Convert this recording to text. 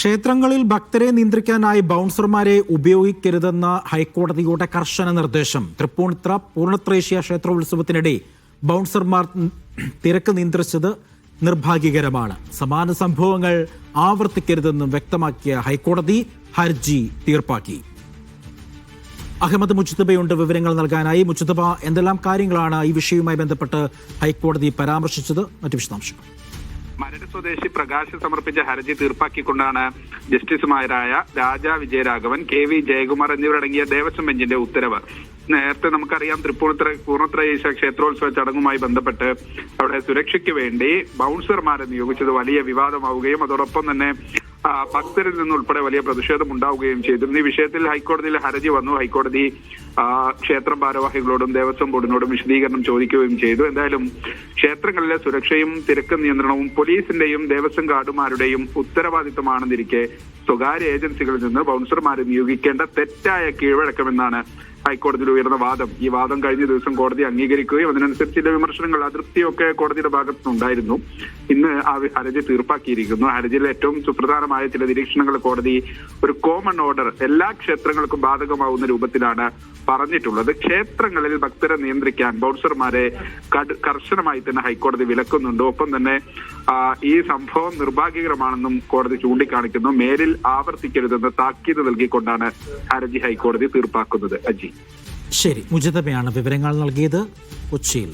ക്ഷേത്രങ്ങളിൽ ഭക്തരെ നിയന്ത്രിക്കാനായി ബൗൺസർമാരെ ഉപയോഗിക്കരുതെന്ന ഹൈക്കോടതിയുടെ കർശന നിർദ്ദേശം. തൃപ്പൂണിത്തുറ പൂർണ്ണത്രേഷ്യ ക്ഷേത്രോത്സവത്തിനിടെ ബൗൺസർമാർ തിരക്ക് നിയന്ത്രിച്ചത് നിർഭാഗ്യകരമാണ്. സമാന സംഭവങ്ങൾ ആവർത്തിക്കരുതെന്നും വ്യക്തമാക്കിയ ഹൈക്കോടതി ഹർജി തീർപ്പാക്കി. അഹമ്മദ് മുജ്തബയുണ്ട് വിവരങ്ങൾ നൽകാനായി. മുജ്തബ, എന്തെല്ലാം കാര്യങ്ങളാണ് ഈ വിഷയവുമായി ബന്ധപ്പെട്ട് ഹൈക്കോടതി പരാമർശിച്ചത്? മറ്റു വിശദാംശങ്ങൾ. മരട് സ്വദേശി പ്രകാശ് സമർപ്പിച്ച ഹർജി തീർപ്പാക്കിക്കൊണ്ടാണ് ജസ്റ്റിസുമാരായ രാജ വിജയരാഘവൻ, KV ജയകുമാർ എന്നിവരടങ്ങിയ ദേവസ്വം ബെഞ്ചിന്റെ ഉത്തരവ്. നേരത്തെ നമുക്കറിയാം, പൂർണ്ണത്രയീശ ക്ഷേത്രോത്സവ ചടങ്ങുമായി ബന്ധപ്പെട്ട് അവിടെ സുരക്ഷയ്ക്ക് വേണ്ടി ബൗൺസർമാരെ നിയോഗിച്ചത് വലിയ വിവാദമാവുകയും അതോടൊപ്പം തന്നെ ഭക്തരിൽ നിന്നുൾപ്പെടെ വലിയ പ്രതിഷേധം ഉണ്ടാവുകയും ചെയ്തു. ഈ വിഷയത്തിൽ ഹൈക്കോടതിയിൽ ഹർജി വന്നു. ഹൈക്കോടതി ക്ഷേത്രം ഭാരവാഹികളോടും ദേവസ്വം ബോർഡിനോടും വിശദീകരണം ചോദിക്കുകയും ചെയ്തു. എന്തായാലും ക്ഷേത്രങ്ങളിലെ സുരക്ഷയും തിരക്ക് നിയന്ത്രണവും പോലീസിന്റെയും ദേവസ്വം ഗാർഡുമാരുടെയും ഉത്തരവാദിത്തമാണെന്നിരിക്കെ സ്വകാര്യ ഏജൻസികളിൽ നിന്ന് ബൗൺസർമാരെ നിയോഗിക്കേണ്ട തെറ്റായ കീഴ്വഴക്കമെന്നാണ് ഹൈക്കോടതിയിൽ ഉയർന്ന വാദം. ഈ വാദം കഴിഞ്ഞ ദിവസം കോടതി അംഗീകരിക്കുകയും അതിനനുസരിച്ച് ചില വിമർശനങ്ങൾ, അതൃപ്തിയൊക്കെ കോടതിയുടെ ഭാഗത്തുനിന്നുണ്ടായിരുന്നു. ഇന്ന് ആ ഹർജി തീർപ്പാക്കിയിരിക്കുന്നു. ഹർജിയിലെ ഏറ്റവും സുപ്രധാനമായ ചില നിരീക്ഷണങ്ങൾ കോടതി ഒരു കോമൺ ഓർഡർ എല്ലാ ക്ഷേത്രങ്ങൾക്കും ബാധകമാവുന്ന രൂപത്തിലാണ് പറഞ്ഞിട്ടുള്ളത്. ക്ഷേത്രങ്ങളിൽ ഭക്തരെ നിയന്ത്രിക്കാൻ ബൗൺസർമാരെ കർശനമായി തന്നെ ഹൈക്കോടതി വിലക്കുന്നുണ്ട്. ഒപ്പം തന്നെ ഈ സംഭവം നിർഭാഗ്യകരമാണെന്നും കോടതി ചൂണ്ടിക്കാണിക്കുന്നു. മേലിൽ ആവർത്തിക്കരുതെന്ന് താക്കീത് നൽകിക്കൊണ്ടാണ് ഹർജി ഹൈക്കോടതി തീർപ്പാക്കുന്നത്. അജി, ശരി, മുജിതബയാണ് വിവരങ്ങൾ നൽകിയത് കൊച്ചിയിൽ.